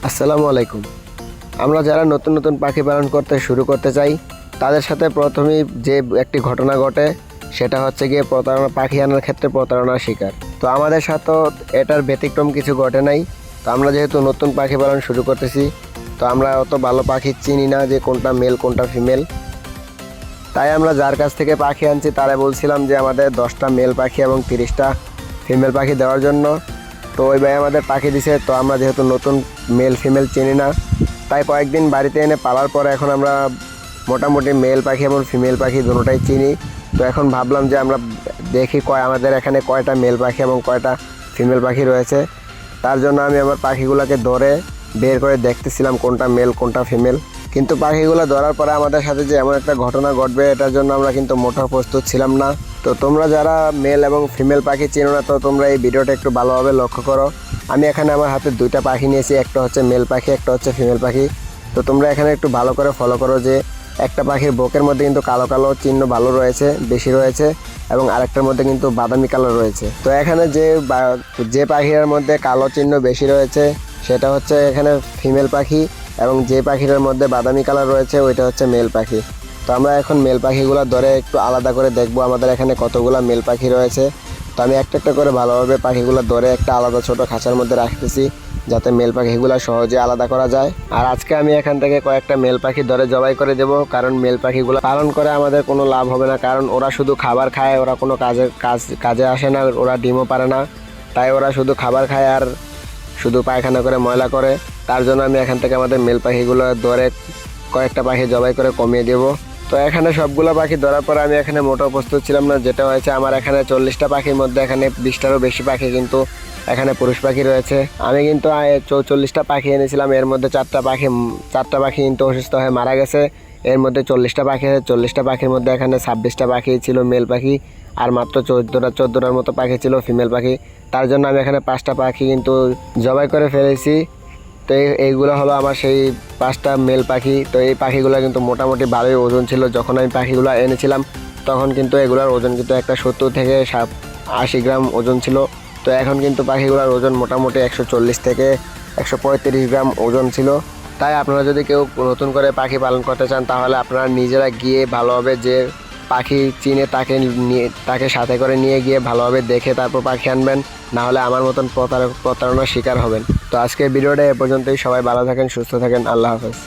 আসসালামু আলাইকুম। আমরা যারা নতুন নতুন পাখি পালন করতে শুরু করতে চাই তাদের সাথে প্রথমেই যে একটি ঘটনা ঘটে সেটা হচ্ছে গিয়ে প্রতারণা, পাখি আনার ক্ষেত্রে প্রতারণার শিকার। তো আমাদের সাথেও এটার ব্যতিক্রম কিছু ঘটে নাই। তো আমরা যেহেতু নতুন পাখি পালন শুরু করতেছি, তো আমরা অত ভালো পাখি চিনি না যে কোনটা মেল কোনটা ফিমেল। তাই আমরা যার কাছ থেকে পাখি আনছি তারা বলছিলাম যে আমাদের 10টা মেল পাখি এবং 30টা ফিমেল পাখি দেওয়ার জন্য। তো ওই ভাই আমাদের পাখি দিছে। তো আমরা যেহেতু নতুন মেল ফিমেল চিনি না, তাই কয়েকদিন বাড়িতে এনে পালার পরে এখন আমরা মোটামুটি মেল পাখি এবং ফিমেল পাখি দুটোটাই চিনি। তো এখন ভাবলাম যে আমরা দেখি আমাদের এখানে কয়টা মেল পাখি এবং কয়টা ফিমেল পাখি রয়েছে। তার জন্য আমি আমার পাখিগুলোকে ধরে বের করে দেখতেছিলাম কোনটা মেল কোনটা ফিমেল। কিন্তু পাখিগুলো ধরার পরে আমাদের সাথে যে এমন একটা ঘটনা ঘটবে এটার জন্য আমরা কিন্তু মোটেও প্রস্তুত ছিলাম না। তো তোমরা যারা মেল এবং ফিমেল পাখি চেনো না, তো তোমরা এই ভিডিওটা একটু ভালোভাবে লক্ষ্য করো। আমি এখানে আমার হাতে 2টা পাখি নিয়েছি, একটা হচ্ছে মেল পাখি একটা হচ্ছে ফিমেল পাখি। তো তোমরা এখানে একটু ভালো করে ফলো করো যে একটা পাখির বুকের মধ্যে কিন্তু কালো কালো চিহ্ন ভালো রয়েছে, বেশি রয়েছে, এবং আরেকটার মধ্যে কিন্তু বাদামি কালার রয়েছে। তো এখানে যে পাখির মধ্যে কালো চিহ্ন বেশি রয়েছে সেটা হচ্ছে এখানে ফিমেল পাখি, এবং যে পাখিটার মধ্যে বাদামি কালার রয়েছে ওইটা হচ্ছে মেল পাখি। তো আমরা এখন মেল পাখিগুলো ধরে একটু আলাদা করে দেখবো আমাদের এখানে কতগুলো মেল পাখি রয়েছে। তো আমি একটা একটা করে ভালোভাবে পাখিগুলো ধরে একটা আলাদা ছোট খাঁচার মধ্যে রাখতেছি যাতে মেল পাখিগুলো সহজে আলাদা করা যায়। আর আজকে আমি এখান থেকে কয়েকটা মেল পাখি ধরে জবাই করে দেব, কারণ মেল পাখিগুলো পালন করে আমাদের কোনো লাভ হবে না, কারণ ওরা শুধু খাবার খায়, ওরা কোনো কাজে আসে না, ওরা ডিমও পারে না। তাই ওরা শুধু খাবার খায় আর শুধু পায়খানা করে ময়লা করে। তার জন্য আমি এখান থেকে আমাদের মেল পাখিগুলো ধরে কয়েকটা পাখি জবাই করে কমিয়ে দেব। তো এখানে সবগুলো পাখি ধরার পর আমি এখানে মোটেও প্রস্তুত ছিলাম না। যেটা হয়েছে, আমার এখানে 40টা পাখির মধ্যে এখানে 20টারও বেশি পাখি কিন্তু এখানে পুরুষ পাখি রয়েছে। আমি কিন্তু 44টা পাখি এনেছিলাম, এর মধ্যে চারটা পাখি কিন্তু অসুস্থ হয়ে মারা গেছে। এর মধ্যে 40টা পাখি আছে, 40টা পাখির মধ্যে এখানে 26টা পাখি ছিল মেল পাখি, আর মাত্র 14টার মতো পাখি ছিল ফিমেল পাখি। তার জন্য আমি এখানে 5টা পাখি কিন্তু জবাই করে ফেলেছি। তো এইগুলো হলো আমার সেই 5টা মেল পাখি। তো এই পাখিগুলো কিন্তু মোটামুটি ভালোই ওজন ছিল। যখন আমি পাখিগুলো এনেছিলাম তখন কিন্তু এগুলোর ওজন কিন্তু একটা 70 থেকে 80 গ্রাম ওজন ছিল। তো এখন কিন্তু পাখিগুলোর ওজন মোটামুটি 140 থেকে 135 গ্রাম ওজন ছিল। তাই আপনারা যদি কেউ নতুন করে পাখি পালন করতে চান তাহলে আপনারা নিজেরা গিয়ে ভালোভাবে যে পাখি চিনে তাকে সাথে করে নিয়ে গিয়ে ভালোভাবে দেখে তারপর পাখি আনবেন, না হলে আমার মতন প্রতারণার শিকার হবেন। তো আজকের ভিডিওটা এ পর্যন্তই। সবাই ভালো থাকেন, সুস্থ থাকেন, আল্লাহ হাফেজ।